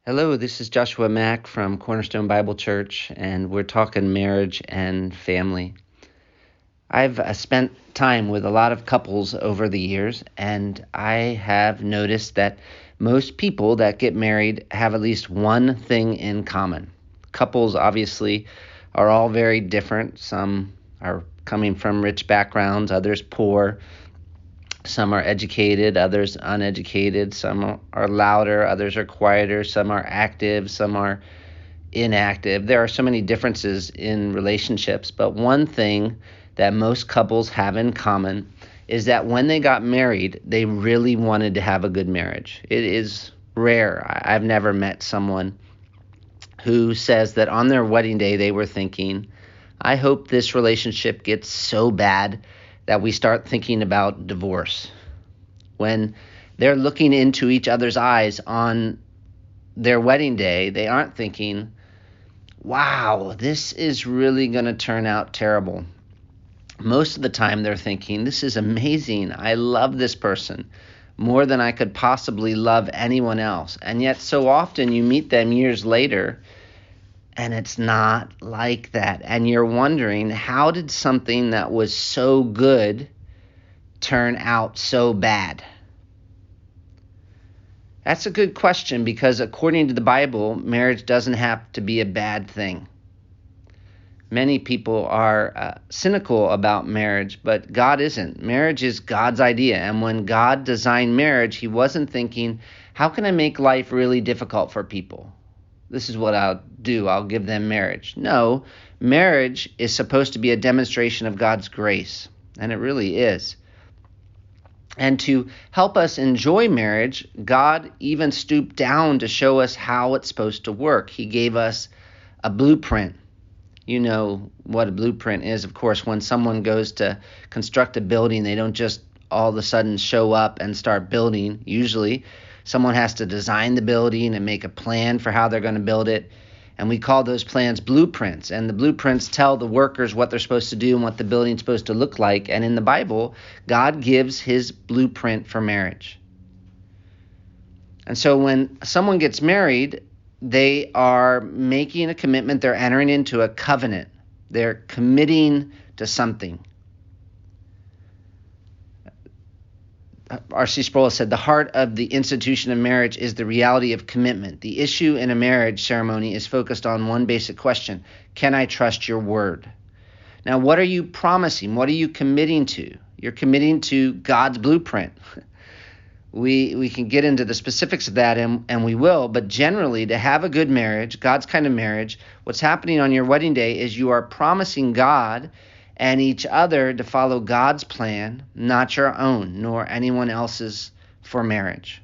Hello, this is Joshua Mack from Cornerstone Bible Church, and we're talking marriage and family. I've spent time with a lot of couples over the years, and I have noticed that most people that get married have at least one thing in common. Couples obviously are all very different. Some are coming from rich backgrounds, others poor. Some are educated, others uneducated. Some are louder, others are quieter. Some are active, some are inactive. There are so many differences in relationships, but one thing that most couples have in common is that when they got married, they really wanted to have a good marriage. It is rare. I've never met someone who says that on their wedding day they were thinking, I hope this relationship gets so bad that we start thinking about divorce. When they're looking into each other's eyes on their wedding day, they aren't thinking, wow, this is really going to turn out terrible. Most of the time they're thinking, this is amazing. I love this person more than I could possibly love anyone else. And yet so often you meet them years later and it's not like that. And you're wondering, how did something that was so good turn out so bad? That's a good question because according to the Bible, marriage doesn't have to be a bad thing. Many people are cynical about marriage, but God isn't. Marriage is God's idea. And when God designed marriage, he wasn't thinking, how can I make life really difficult for people? This is what I'll do. I'll give them marriage. No, marriage is supposed to be a demonstration of God's grace, and it really is. And to help us enjoy marriage, God even stooped down to show us how it's supposed to work. He gave us a blueprint. You know what a blueprint is, of course. When someone goes to construct a building, they don't just all of a sudden show up and start building. Usually, someone has to design the building and make a plan for how they're going to build it. And we call those plans blueprints. And the blueprints tell the workers what they're supposed to do and what the building's supposed to look like. And in the Bible, God gives his blueprint for marriage. And so when someone gets married, they are making a commitment. They're entering into a covenant. They're committing to something. R.C. Sproul said, the heart of the institution of marriage is the reality of commitment. The issue in a marriage ceremony is focused on one basic question. Can I trust your word? Now, what are you promising? What are you committing to? You're committing to God's blueprint. We can get into the specifics of that, and we will, but generally, to have a good marriage, God's kind of marriage, what's happening on your wedding day is you are promising God and each other to follow God's plan, not your own, nor anyone else's for marriage.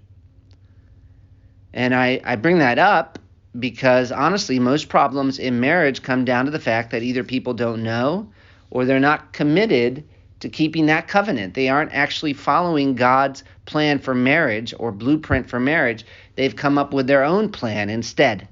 And I bring that up because, honestly, most problems in marriage come down to the fact that either people don't know or they're not committed to keeping that covenant. They aren't actually following God's plan for marriage or blueprint for marriage. They've come up with their own plan instead.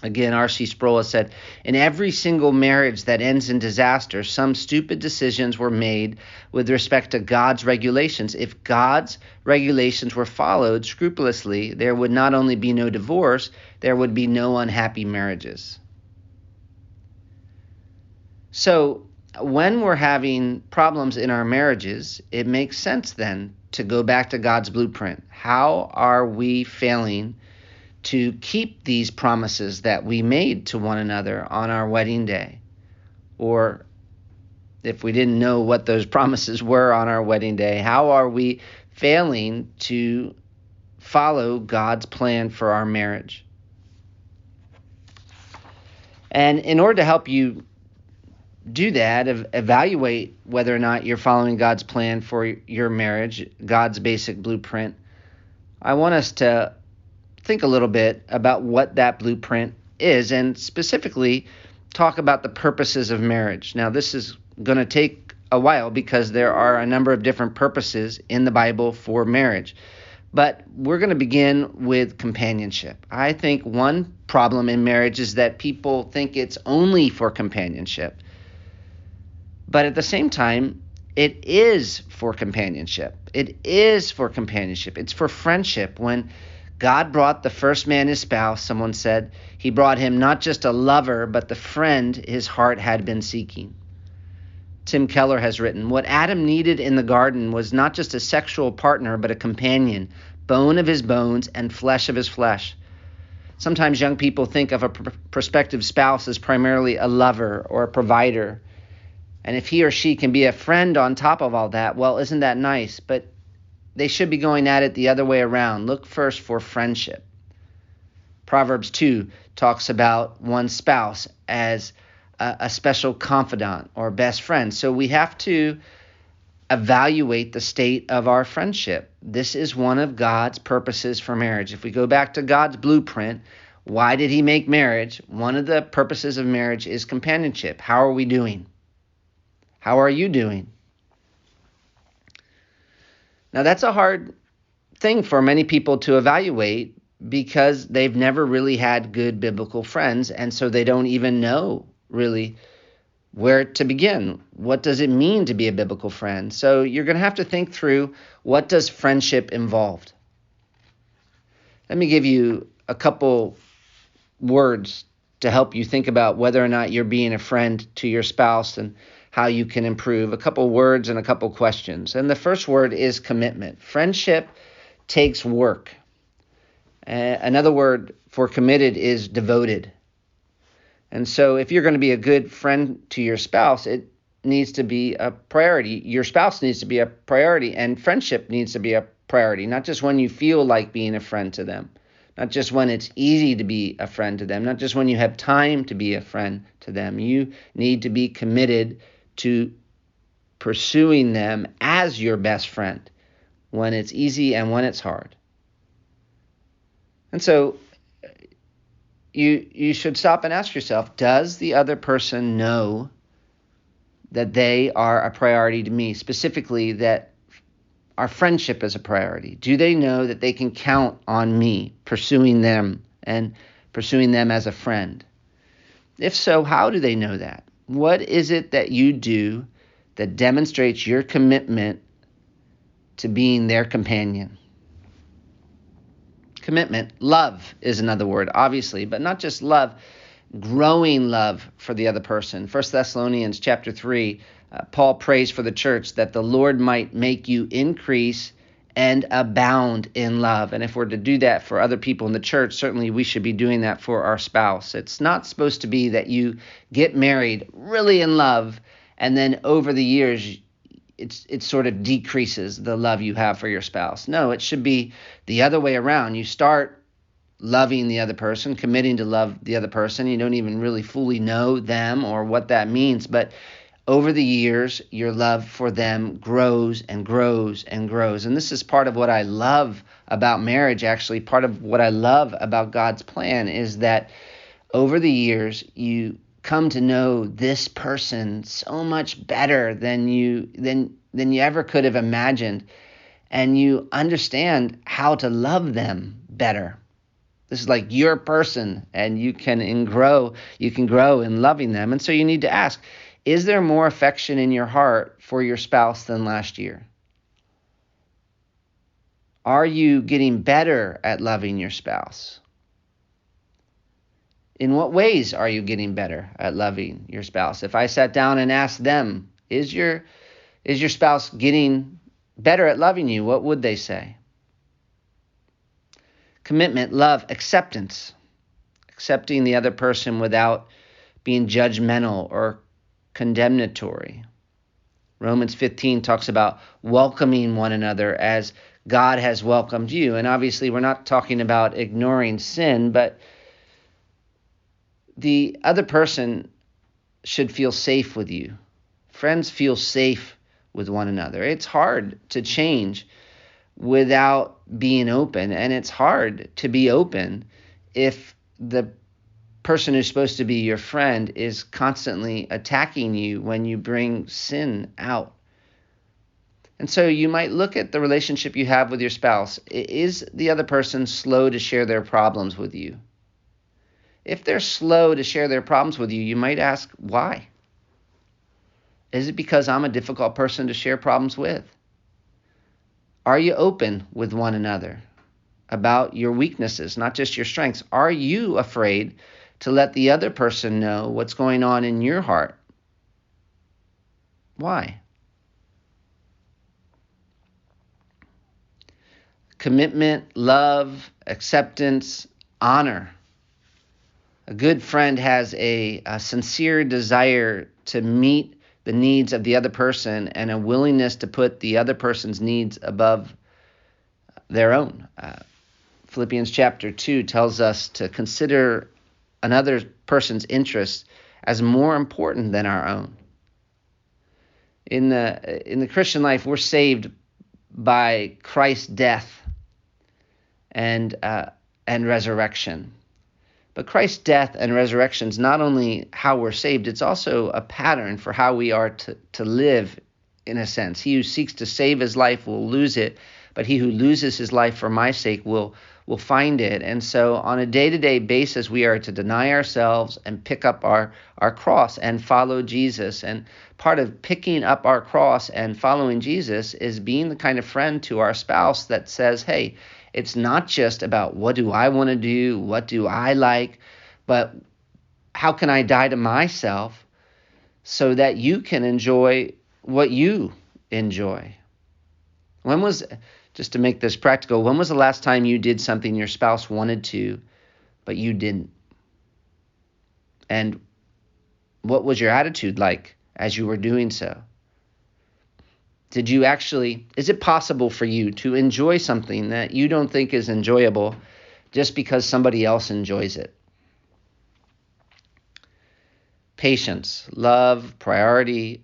Again, R.C. Sproul said, in every single marriage that ends in disaster, some stupid decisions were made with respect to God's regulations. If God's regulations were followed scrupulously, there would not only be no divorce, there would be no unhappy marriages. So when we're having problems in our marriages, it makes sense then to go back to God's blueprint. How are we failing to keep these promises that we made to one another on our wedding day? Or if we didn't know what those promises were on our wedding day, how are we failing to follow God's plan for our marriage? And in order to help you do that, evaluate whether or not you're following God's plan for your marriage, God's basic blueprint, I want us to think a little bit about what that blueprint is and specifically talk about the purposes of marriage. Now, this is going to take a while because there are a number of different purposes in the Bible for marriage. But we're going to begin with companionship. I think one problem in marriage is that people think it's only for companionship. But at the same time, it is for companionship. It is for companionship. It's for friendship. When God brought the first man his spouse, someone said. He brought him not just a lover, but the friend his heart had been seeking. Tim Keller has written, what Adam needed in the garden was not just a sexual partner, but a companion, bone of his bones and flesh of his flesh. Sometimes young people think of a prospective spouse as primarily a lover or a provider. And if he or she can be a friend on top of all that, well, isn't that nice? But they should be going at it the other way around. Look first for friendship. Proverbs 2 talks about one's spouse as a special confidant or best friend. So we have to evaluate the state of our friendship. This is one of God's purposes for marriage. If we go back to God's blueprint, why did he make marriage? One of the purposes of marriage is companionship. How are we doing? How are you doing? Now, that's a hard thing for many people to evaluate because they've never really had good biblical friends, and so they don't even know really where to begin. What does it mean to be a biblical friend? So you're going to have to think through, what does friendship involve? Let me give you a couple words to help you think about whether or not you're being a friend to your spouse and how you can improve. A couple words and a couple questions. And the first word is commitment. Friendship takes work. Another word for committed is devoted. And so if you're going to be a good friend to your spouse, it needs to be a priority. Your spouse needs to be a priority, and friendship needs to be a priority, not just when you feel like being a friend to them, not just when it's easy to be a friend to them, not just when you have time to be a friend to them. You need to be committed to pursuing them as your best friend when it's easy and when it's hard. And so you should stop and ask yourself, does the other person know that they are a priority to me? Specifically, that our friendship is a priority. Do they know that they can count on me pursuing them and pursuing them as a friend? If so, how do they know that? What is it that you do that demonstrates your commitment to being their companion? Commitment. Love is another word, obviously, but not just love, growing love for the other person. 1 Thessalonians chapter 3, Paul prays for the church that the Lord might make you increase and abound in love. And if we're to do that for other people in the church, certainly we should be doing that for our spouse. It's not supposed to be that you get married really in love and then over the years it sort of decreases the love you have for your spouse. No, it should be the other way around. You start loving the other person, committing to love the other person. You don't even really fully know them or what that means, but over the years, your love for them grows and grows and grows. And this is part of what I love about marriage, actually. Part of what I love about God's plan is that over the years, you come to know this person so much better than you ever could have imagined, and you understand how to love them better. This is like your person, and you can grow in loving them. And so you need to ask, is there more affection in your heart for your spouse than last year? Are you getting better at loving your spouse? In what ways are you getting better at loving your spouse? If I sat down and asked them, is your spouse getting better at loving you, what would they say? Commitment, love, acceptance. Accepting the other person without being judgmental or condemnatory. Romans 15 talks about welcoming one another as God has welcomed you. And obviously we're not talking about ignoring sin, but the other person should feel safe with you. Friends feel safe with one another. It's hard to change without being open, and it's hard to be open if the person who's supposed to be your friend is constantly attacking you when you bring sin out. And so you might look at the relationship you have with your spouse. Is the other person slow to share their problems with you? If they're slow to share their problems with you, you might ask, why? Is it because I'm a difficult person to share problems with? Are you open with one another? about your weaknesses, not just your strengths? Are you afraid to let the other person know what's going on in your heart? Why? Commitment, love, acceptance, honor. A good friend has a sincere desire to meet the needs of the other person and a willingness to put the other person's needs above their own. Philippians chapter 2 tells us to consider another person's interests as more important than our own. In the Christian life, we're saved by Christ's death and resurrection. But Christ's death and resurrection is not only how we're saved, it's also a pattern for how we are to live, in a sense. He who seeks to save his life will lose it, but he who loses his life for my sake will find it. And so on a day-to-day basis, we are to deny ourselves and pick up our cross and follow Jesus. And part of picking up our cross and following Jesus is being the kind of friend to our spouse that says, hey, it's not just about what do I want to do, what do I like, but how can I die to myself so that you can enjoy what you enjoy? Just to make this practical, when was the last time you did something your spouse wanted to, but you didn't? And what was your attitude like as you were doing so? Is it possible for you to enjoy something that you don't think is enjoyable just because somebody else enjoys it? Patience, love, priority,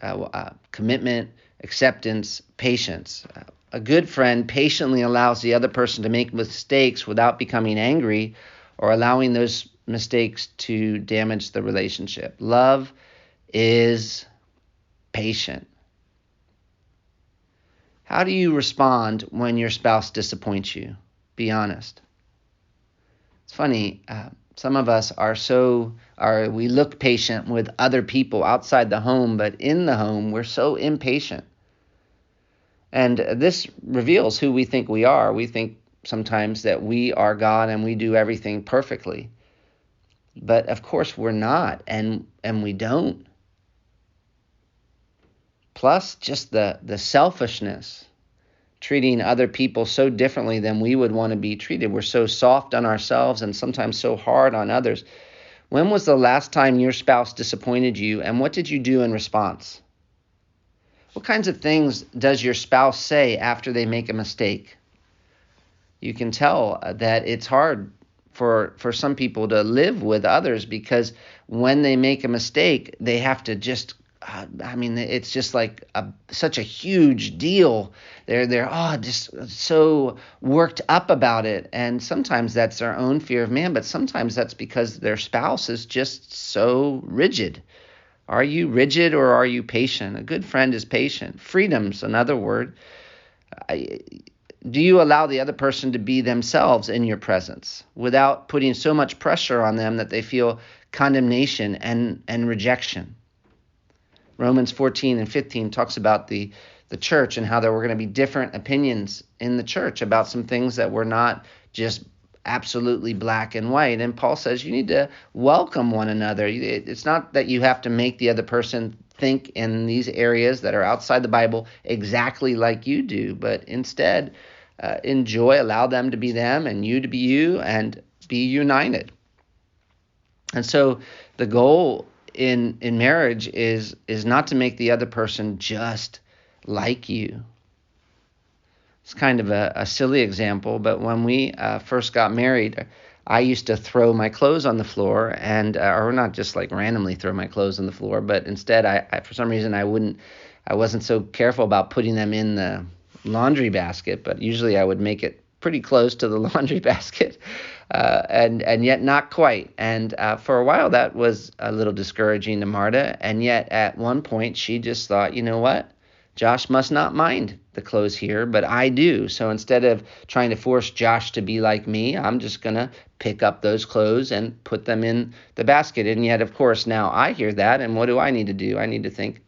commitment, acceptance, patience. A good friend patiently allows the other person to make mistakes without becoming angry or allowing those mistakes to damage the relationship. Love is patient. How do you respond when your spouse disappoints you? Be honest. It's funny, some of us we look patient with other people outside the home, but in the home, we're so impatient. And this reveals who we think we are. We think sometimes that we are God and we do everything perfectly. But of course we're not, and we don't. Plus just the selfishness, treating other people so differently than we would want to be treated. We're so soft on ourselves and sometimes so hard on others. When was the last time your spouse disappointed you, and what did you do in response? What kinds of things does your spouse say after they make a mistake? You can tell that it's hard for some people to live with others because when they make a mistake, they have to just it's just like such a huge deal. They're just so worked up about it. And sometimes that's their own fear of man, but sometimes that's because their spouse is just so rigid. Are you rigid or are you patient? A good friend is patient. Freedom's another word. Do you allow the other person to be themselves in your presence without putting so much pressure on them that they feel condemnation and rejection? Romans 14 and 15 talks about the church and how there were going to be different opinions in the church about some things that were not just absolutely black and white. And Paul says you need to welcome one another. It's not that you have to make the other person think in these areas that are outside the Bible exactly like you do, but instead allow them to be them and you to be you and be united. And so the goal in marriage is not to make the other person just like you. It's kind of a silly example, but when we first got married, I used to throw my clothes on the floor, and or not just like randomly throw my clothes on the floor, but instead I for some reason I wasn't so careful about putting them in the laundry basket, but usually I would make it pretty close to the laundry basket, and yet not quite. And for a while that was a little discouraging to Marta, and yet at one point she just thought, you know what? Josh must not mind the clothes here, but I do. So instead of trying to force Josh to be like me, I'm just going to pick up those clothes and put them in the basket. And yet, of course, now I hear that, and what do I need to do? I need to think,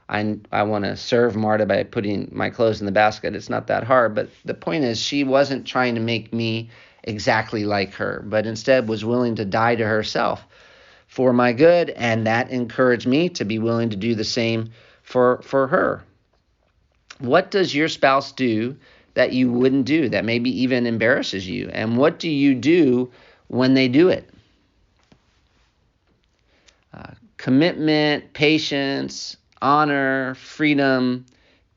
I want to serve Marta by putting my clothes in the basket. It's not that hard. But the point is, she wasn't trying to make me exactly like her, but instead was willing to die to herself for my good, and that encouraged me to be willing to do the same for her. What does your spouse do that you wouldn't do, that maybe even embarrasses you? And what do you do when they do it? Commitment, patience, honor, freedom,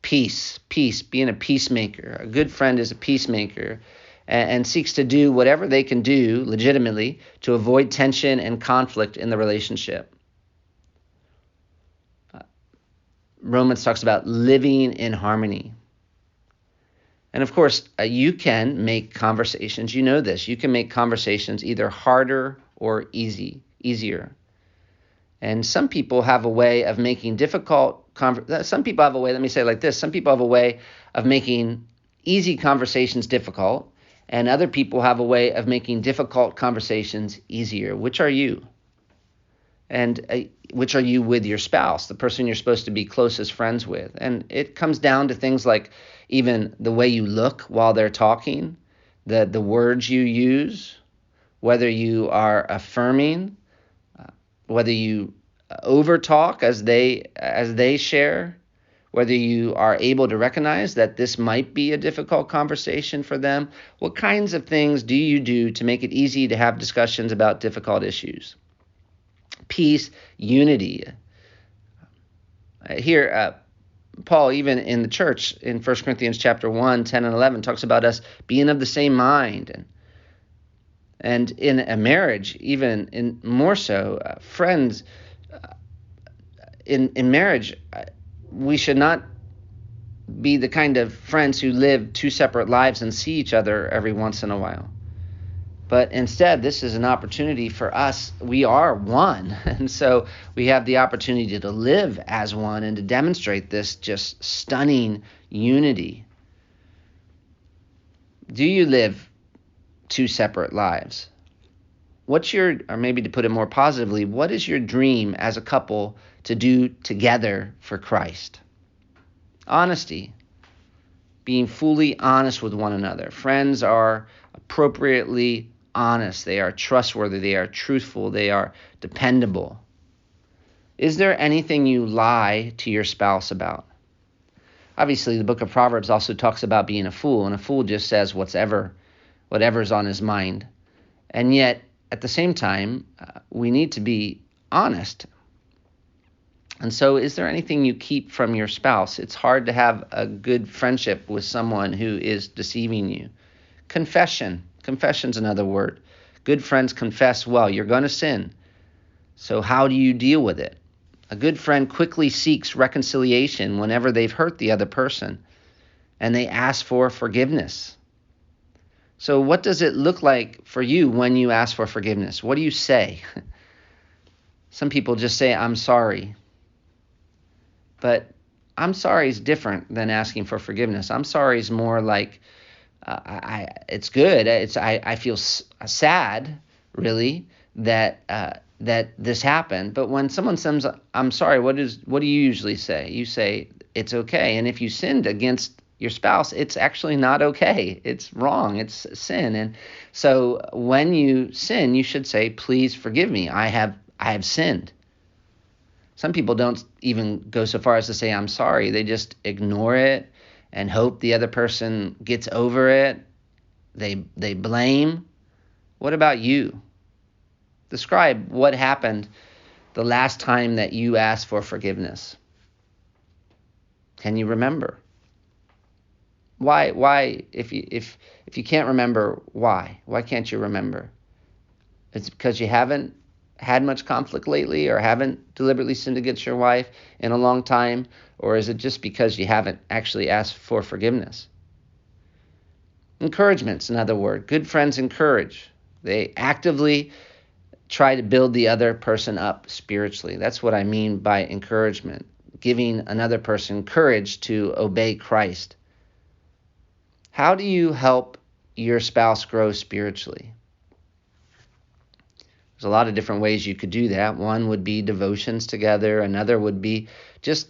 peace, being a peacemaker. A good friend is a peacemaker and seeks to do whatever they can do legitimately to avoid tension and conflict in the relationship. Romans talks about living in harmony. And of course, you can make conversations, you know this, you can make conversations either harder or easier. And some people have a way of making some people have a way, let me say it like this, some people have a way of making easy conversations difficult, and other people have a way of making difficult conversations easier. Which are you? And which are you with your spouse, the person you're supposed to be closest friends with? And it comes down to things like even the way you look while they're talking, the words you use, whether you are affirming, whether you overtalk as they share, whether you are able to recognize that this might be a difficult conversation for them. What kinds of things do you do to make it easy to have discussions about difficult issues? Peace, unity. Here, Paul, even in the church, in 1 Corinthians chapter 1, 10 and 11, talks about us being of the same mind. And in a marriage, even in more so, friends, in marriage, we should not be the kind of friends who live two separate lives and see each other every once in a while. But instead, this is an opportunity for us. We are one. And so we have the opportunity to live as one and to demonstrate this just stunning unity. Do you live two separate lives? Or maybe to put it more positively, what is your dream as a couple to do together for Christ? Honesty. Being fully honest with one another. Friends are appropriately honest. They are trustworthy. They are truthful. They are dependable. Is there anything you lie to your spouse about? Obviously, the book of Proverbs also talks about being a fool, and a fool just says whatever's on his mind. And yet, at the same time, we need to be honest. And so, is there anything you keep from your spouse? It's hard to have a good friendship with someone who is deceiving you. Confession. Confession's another word. Good friends confess well. You're going to sin. So how do you deal with it? A good friend quickly seeks reconciliation whenever they've hurt the other person, and they ask for forgiveness. So what does it look like for you when you ask for forgiveness? What do you say? Some people just say, "I'm sorry." But I'm sorry is different than asking for forgiveness. I'm sorry is more like, it's good. I feel sad, really, that this happened. But when someone says, "I'm sorry," what do you usually say? You say, "It's okay." And if you sinned against your spouse, it's actually not okay. It's wrong. It's sin. And so when you sin, you should say, "Please forgive me. I have sinned." Some people don't even go so far as to say, "I'm sorry." They just ignore it and hope the other person gets over it. They blame. What about you? Describe what happened the last time that you asked for forgiveness. Can you remember? Why if you can't remember, why can't you remember? It's because you haven't had much conflict lately, or haven't deliberately sinned against your wife in a long time, or is it just because you haven't actually asked for forgiveness? Encouragement's another word. Good friends encourage. They actively try to build the other person up spiritually. That's what I mean by encouragement, giving another person courage to obey Christ. How do you help your spouse grow spiritually? There's a lot of different ways you could do that. One would be devotions together. Another would be just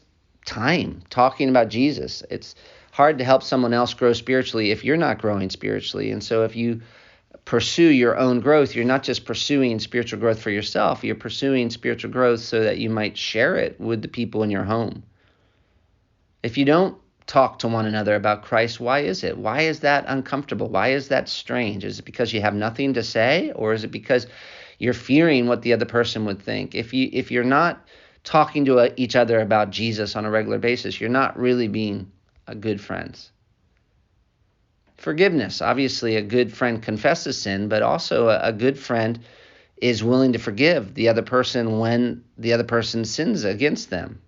time talking about Jesus. It's hard to help someone else grow spiritually if you're not growing spiritually. And so if you pursue your own growth, you're not just pursuing spiritual growth for yourself, you're pursuing spiritual growth so that you might share it with the people in your home. If you don't talk to one another about Christ, why is it? Why is that uncomfortable? Why is that strange? Is it because you have nothing to say, or is it because you're fearing what the other person would think? If you're not talking to each other about Jesus on a regular basis, you're not really being good friends. Forgiveness. Obviously, a good friend confesses sin, but also a good friend is willing to forgive the other person when the other person sins against them.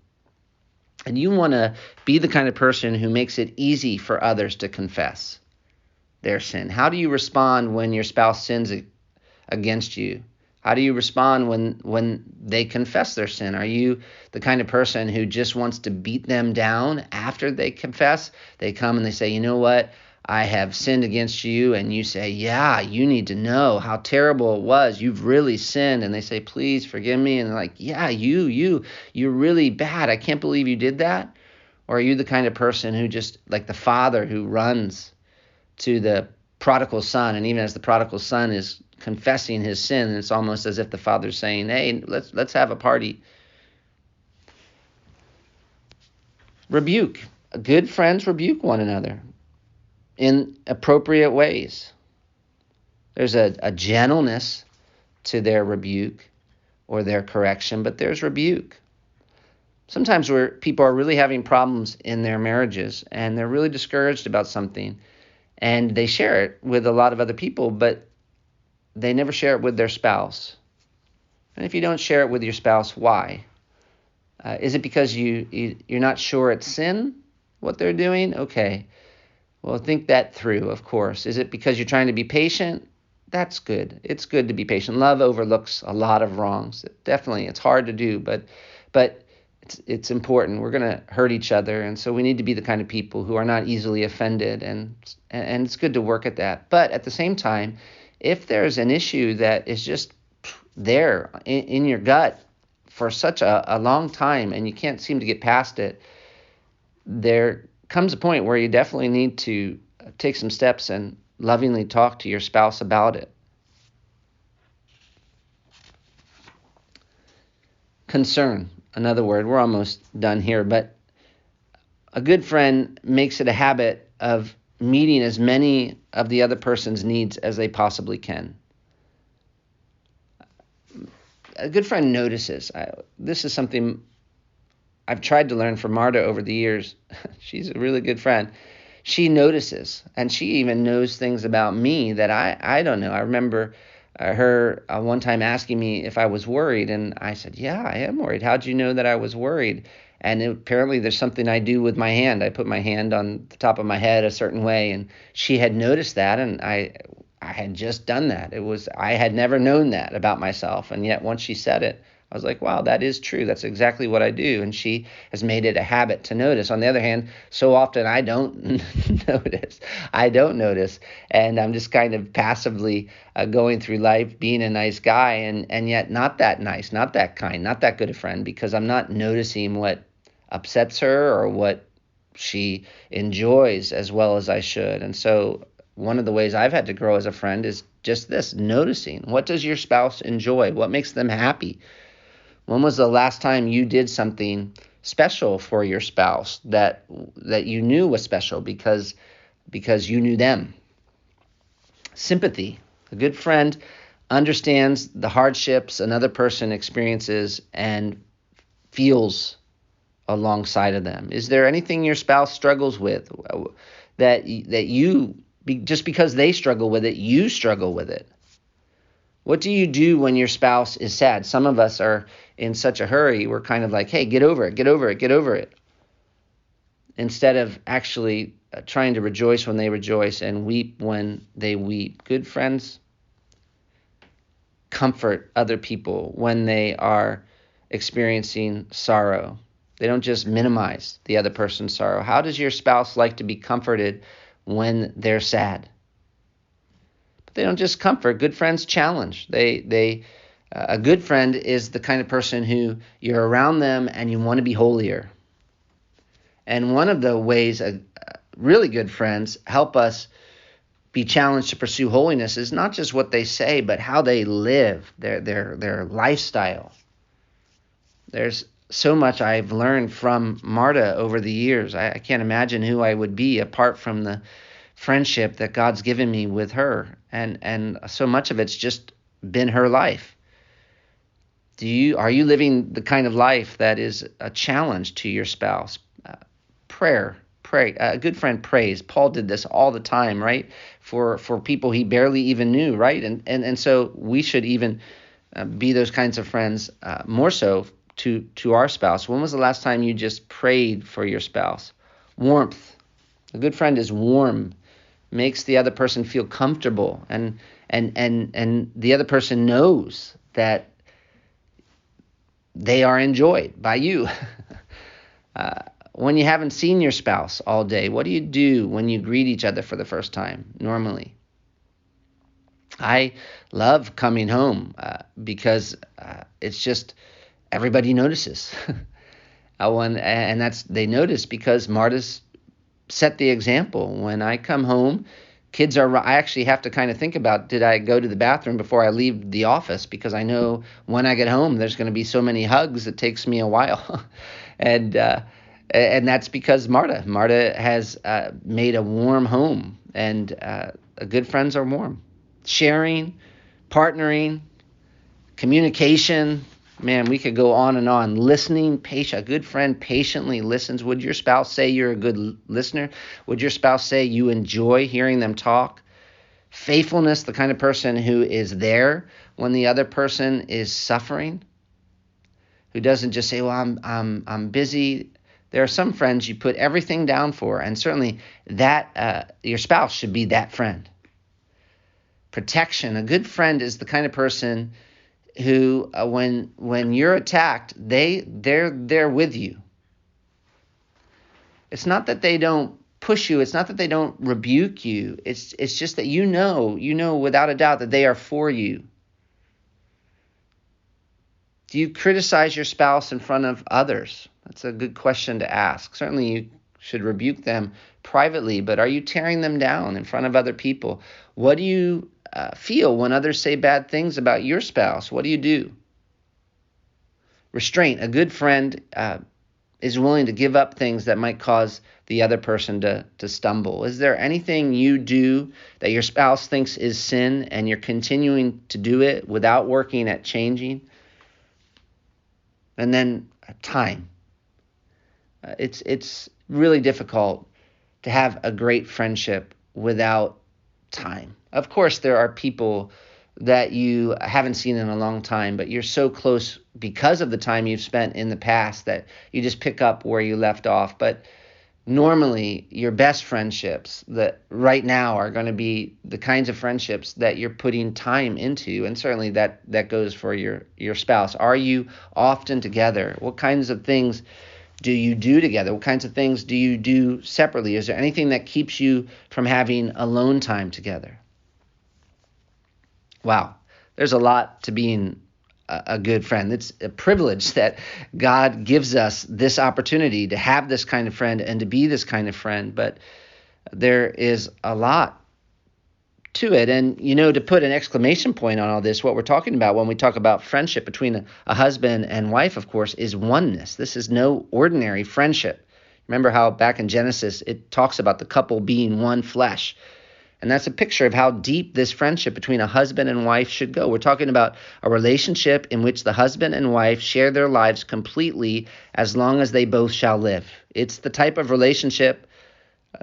And you want to be the kind of person who makes it easy for others to confess their sin. How do you respond when your spouse sins against you? How do you respond when they confess their sin? Are you the kind of person who just wants to beat them down after they confess? They come and they say, you know what? I have sinned against you. And you say, yeah, you need to know how terrible it was. You've really sinned. And they say, please forgive me. And they're like, yeah, you're really bad. I can't believe you did that. Or are you the kind of person who just, like the father who runs to the prodigal son, and even as the prodigal son is confessing his sin, it's almost as if the father's saying, hey, let's have a party. Rebuke. Good friends rebuke one another in appropriate ways. There's a gentleness to their rebuke or their correction, but there's rebuke. Sometimes where people are really having problems in their marriages and they're really discouraged about something, and they share it with a lot of other people, but they never share it with their spouse. And if you don't share it with your spouse, why? Is it because you're not sure it's sin, what they're doing? Okay. Well, think that through, of course. Is it because you're trying to be patient? That's good. It's good to be patient. Love overlooks a lot of wrongs. Definitely, it's hard to do, but it's important. We're going to hurt each other, and so we need to be the kind of people who are not easily offended, and it's good to work at that. But at the same time, if there's an issue that is just there in your gut for such a long time and you can't seem to get past it, there comes a point where you definitely need to take some steps and lovingly talk to your spouse about it. Concern, another word. We're almost done here, but a good friend makes it a habit of meeting as many of the other person's needs as they possibly can. A good friend notices. This is something I've tried to learn from Marta over the years. She's a really good friend. She notices, and she even knows things about me that I don't know. I remember her one time asking me if I was worried, and I said, yeah, I am worried. How'd you know that I was worried? And apparently there's something I do with my hand. I put my hand on the top of my head a certain way, and she had noticed that, and I had just done that. I had never known that about myself, and yet once she said it, I was like, wow, that is true. That's exactly what I do. And she has made it a habit to notice. On the other hand, so often I don't notice. I don't notice. And I'm just kind of passively going through life being a nice guy and yet not that nice, not that kind, not that good a friend, because I'm not noticing what upsets her or what she enjoys as well as I should. And so one of the ways I've had to grow as a friend is just this, noticing. What does your spouse enjoy? What makes them happy? When was the last time you did something special for your spouse that you knew was special because you knew them? Sympathy. A good friend understands the hardships another person experiences and feels alongside of them. Is there anything your spouse struggles with that you, just because they struggle with it, you struggle with it? What do you do when your spouse is sad? Some of us are in such a hurry. We're kind of like, hey, get over it, get over it, get over it. Instead of actually trying to rejoice when they rejoice and weep when they weep. Good friends comfort other people when they are experiencing sorrow. They don't just minimize the other person's sorrow. How does your spouse like to be comforted when they're sad? They don't just comfort. Good friends challenge. A good friend is the kind of person who you're around them and you want to be holier. And one of the ways really good friends help us be challenged to pursue holiness is not just what they say, but how they live, their lifestyle. There's so much I've learned from Marta over the years. I can't imagine who I would be apart from the friendship that God's given me with her. And so much of it's just been her life. Are you living the kind of life that is a challenge to your spouse? Pray. A good friend prays. Paul did this all the time, right? For people he barely even knew, right? And so we should even be those kinds of friends, more so to our spouse. When was the last time you just prayed for your spouse? Warmth. A good friend is warm, makes the other person feel comfortable, and the other person knows that they are enjoyed by you. When you haven't seen your spouse all day, what do you do when you greet each other for the first time normally? I love coming home because it's just everybody notices. They notice because Marta's set the example. When I come home, I actually have to kind of think about, did I go to the bathroom before I leave the office? Because I know when I get home, there's going to be so many hugs, it takes me a while. And that's because Marta has made a warm home, and good friends are warm. Sharing, partnering, communication. Man, we could go on and on. Listening, patient. A good friend patiently listens. Would your spouse say you're a good listener? Would your spouse say you enjoy hearing them talk? Faithfulness, the kind of person who is there when the other person is suffering, who doesn't just say, "Well, I'm busy." There are some friends you put everything down for, and certainly that your spouse should be that friend. Protection. A good friend is the kind of person who, when you're attacked, they're with you. It's not that they don't push you. It's not that they don't rebuke you. It's just that you know without a doubt that they are for you. Do you criticize your spouse in front of others? That's a good question to ask. Certainly you should rebuke them privately, but are you tearing them down in front of other people? What do you feel when others say bad things about your spouse? What do you do? Restraint. A good friend is willing to give up things that might cause the other person to stumble. Is there anything you do that your spouse thinks is sin and you're continuing to do it without working at changing? And then time. It's really difficult to have a great friendship without time. Of course, there are people that you haven't seen in a long time, but you're so close because of the time you've spent in the past that you just pick up where you left off. But normally, your best friendships that right now are going to be the kinds of friendships that you're putting time into, and certainly that goes for your spouse. Are you often together? What kinds of things do you do together? What kinds of things do you do separately? Is there anything that keeps you from having alone time together? Wow, there's a lot to being a good friend. It's a privilege that God gives us this opportunity to have this kind of friend and to be this kind of friend, but there is a lot to it. And, to put an exclamation point on all this, what we're talking about when we talk about friendship between a husband and wife, of course, is oneness. This is no ordinary friendship. Remember how back in Genesis, it talks about the couple being one flesh. And that's a picture of how deep this friendship between a husband and wife should go. We're talking about a relationship in which the husband and wife share their lives completely as long as they both shall live. It's the type of relationship,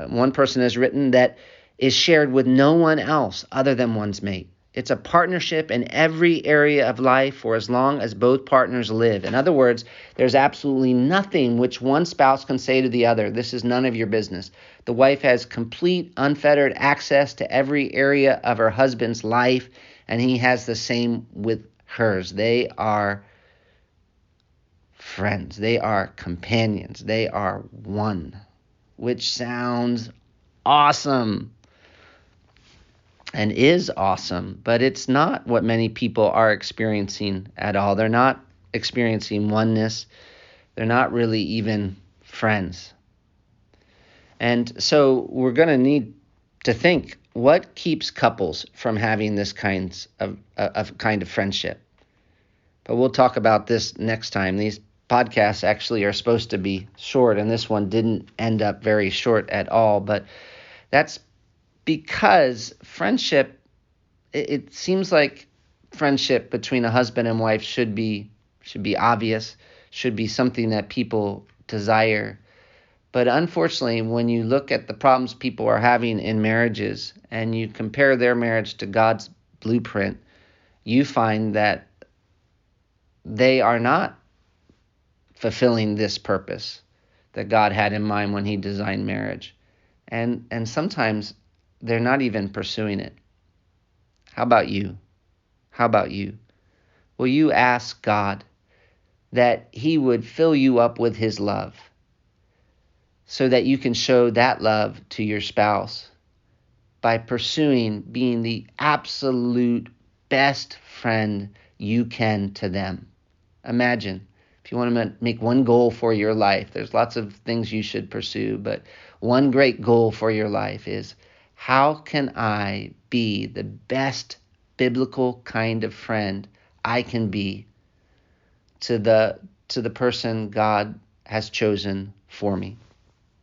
one person has written, that is shared with no one else other than one's mate. It's a partnership in every area of life for as long as both partners live. In other words, there's absolutely nothing which one spouse can say to the other, "This is none of your business." The wife has complete, unfettered access to every area of her husband's life, and he has the same with hers. They are friends. They are companions. They are one, which sounds awesome and is awesome, but it's not what many people are experiencing at all. They're not experiencing oneness. They're not really even friends. And so we're going to need to think, what keeps couples from having this kind of friendship? But we'll talk about this next time. These podcasts actually are supposed to be short, and this one didn't end up very short at all. But that's because friendship, it seems like friendship between a husband and wife should be obvious, should be something that people desire. But unfortunately, when you look at the problems people are having in marriages and you compare their marriage to God's blueprint, you find that they are not fulfilling this purpose that God had in mind when he designed marriage. And sometimes they're not even pursuing it. How about you? How about you? Will you ask God that he would fill you up with his love so that you can show that love to your spouse by pursuing being the absolute best friend you can to them? Imagine, if you want to make one goal for your life, there's lots of things you should pursue, but one great goal for your life is, how can I be the best biblical kind of friend I can be to the person God has chosen for me?